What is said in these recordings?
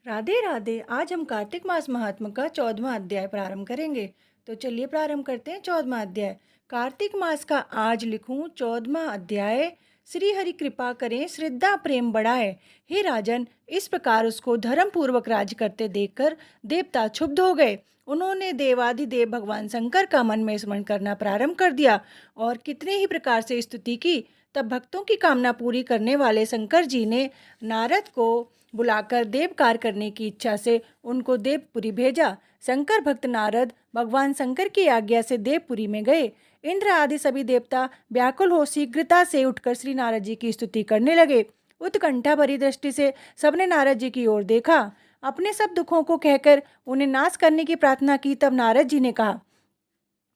राधे राधे। आज हम कार्तिक मास महात्म का 14वां अध्याय प्रारंभ करेंगे। तो चलिए प्रारंभ करते हैं 14वां अध्याय। कार्तिक मास का आज लिखूं 14वां अध्याय। श्री हरि कृपा करें, श्रद्धा प्रेम बढ़ाए। हे राजन, इस प्रकार उसको धर्म पूर्वक राज्य करते देखकर देवता क्षुब्ध हो गए। उन्होंने देवाधिदेव भगवान शंकर का मन में स्मरण करना प्रारंभ कर दिया और कितने ही प्रकार से स्तुति की। तब भक्तों की कामना पूरी करने वाले शंकर जी ने नारद को बुलाकर देव कार्य करने की इच्छा से उनको देवपुरी भेजा। शंकर भक्त नारद भगवान शंकर की आज्ञा से देवपुरी में गए। इंद्र आदि सभी देवता व्याकुल हो शीघ्रता से उठकर श्री नारद जी की स्तुति करने लगे। उत्कंठा भरी दृष्टि से सबने नारद जी की ओर देखा, अपने सब दुखों को कहकर उन्हें नाश करने की प्रार्थना की। तब नारद जी ने कहा,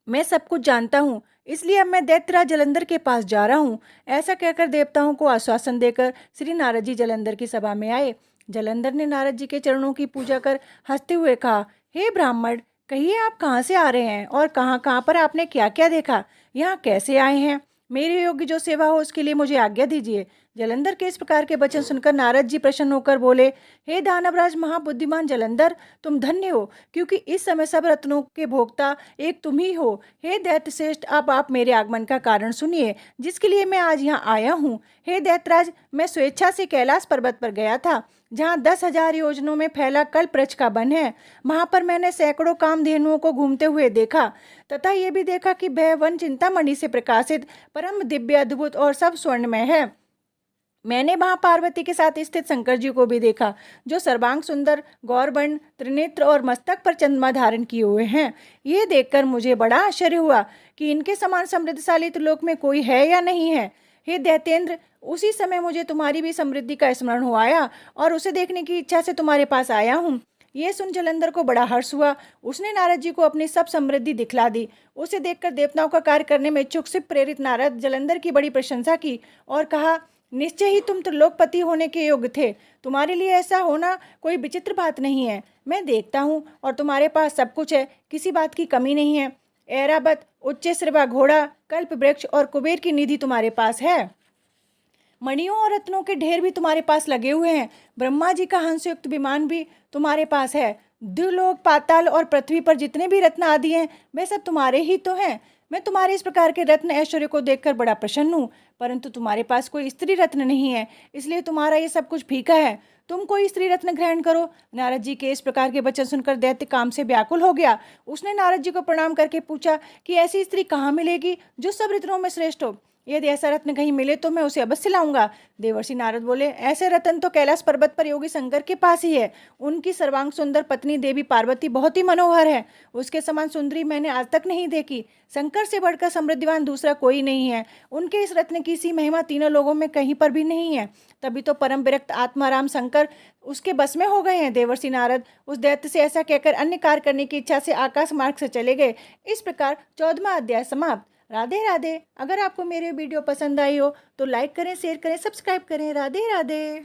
मैं सब कुछ जानता हूँ, इसलिए अब मैं दैत्यराज जलंधर के पास जा रहा हूँ। ऐसा कहकर देवताओं को आश्वासन देकर श्री नारद जी जलंधर की सभा में आए। जलंधर ने नारद जी के चरणों की पूजा कर हंसते हुए कहा, हे ब्राह्मण, कहिए आप कहाँ से आ रहे हैं और कहाँ कहाँ पर आपने क्या क्या देखा, यहाँ कैसे आए हैं? मेरे योग्य जो सेवा हो उसके लिए मुझे आज्ञा दीजिए। जलंधर के इस प्रकार के वचन सुनकर नारद जी प्रसन्न होकर बोले, हे दानवराज महाबुद्धिमान जलंधर, तुम धन्य हो, क्योंकि इस समय सब रत्नों के भोक्ता एक तुम ही हो। हे दैत्य श्रेष्ठ, अब आप मेरे आगमन का कारण सुनिए, जिसके लिए मैं आज यहाँ आया हूँ। हे दैत्यराज, मैं स्वेच्छा से कैलाश पर्वत पर गया था, जहाँ 10,000 योजनों में फैला कल्पवृक्ष का वन है। वहाँ पर मैंने सैकड़ों कामधेनुओं को घूमते हुए देखा, तथा ये भी देखा कि वह वन चिंतामणि से प्रकाशित परम दिव्य अद्भुत और सब स्वर्णमय है। मैंने वहां पार्वती के साथ स्थित शंकर जी को भी देखा, जो सर्वांग सुंदर, गौरवर्ण, त्रिनेत्र और मस्तक पर चंद्रमा धारण किए हुए हैं। ये देखकर मुझे बड़ा आश्चर्य हुआ कि इनके समान समृद्धशाली त्रिलोक में कोई है या नहीं है। हे दैतेंद्र, उसी समय मुझे तुम्हारी भी समृद्धि का स्मरण हो आया और उसे देखने की इच्छा से तुम्हारे पास आया हूँ। ये सुन जलंधर को बड़ा हर्ष हुआ। उसने नारद जी को अपनी सब समृद्धि दिखला दी। उसे देखकर देवताओं का कार्य करने में इच्छुक से प्रेरित नारद जलंधर की बड़ी प्रशंसा की और कहा, निश्चय ही तुम त्रिलोकपति होने के योग्य थे। तुम्हारे लिए ऐसा होना कोई विचित्र बात नहीं है। मैं देखता हूँ और तुम्हारे पास सब कुछ है, किसी बात की कमी नहीं है। ऐरावत, उच्च श्रवा घोड़ा, कल्प वृक्ष और कुबेर की निधि तुम्हारे पास है। मणियों और रत्नों के ढेर भी तुम्हारे पास लगे हुए हैं। ब्रह्मा जी का हंसयुक्त विमान भी तुम्हारे पास है। द्युलोक, पाताल और पृथ्वी पर जितने भी रत्न आदि हैं, वे सब तुम्हारे ही तो हैं। मैं तुम्हारे इस प्रकार के रत्न ऐश्वर्य को देखकर बड़ा प्रसन्न हूँ, परंतु तुम्हारे पास कोई स्त्री रत्न नहीं है, इसलिए तुम्हारा ये सब कुछ फीका है। तुम कोई स्त्री रत्न ग्रहण करो। नारद जी के इस प्रकार के वचन सुनकर दैत्य काम से व्याकुल हो गया। उसने नारद जी को प्रणाम करके पूछा कि ऐसी स्त्री कहाँ मिलेगी जो सब रत्नों में श्रेष्ठ हो। यदि ऐसा रत्न कहीं मिले तो मैं उसे अवश्य लाऊंगा। देवर्षि नारद बोले, ऐसे रत्न तो कैलाश पर्वत पर योगी शंकर के पास ही है। उनकी सर्वांग सुंदर पत्नी देवी पार्वती बहुत ही मनोहर है। उसके समान सुंदरी मैंने आज तक नहीं देखी। शंकर से बढ़कर समृद्धिवान दूसरा कोई नहीं है। उनके इस रत्न की सी महिमा तीनों लोगों में कहीं पर भी नहीं है। तभी तो परम विरक्त आत्माराम शंकर उसके बस में हो गए हैं। देवर्षि नारद उस दैत्य से ऐसा कहकर अन्य कार्य करने की इच्छा से आकाश मार्ग से चले गए। इस प्रकार 14वां अध्याय समाप्त। राधे राधे। अगर आपको मेरे वीडियो पसंद आई हो तो लाइक करें, शेयर करें, सब्सक्राइब करें। राधे राधे।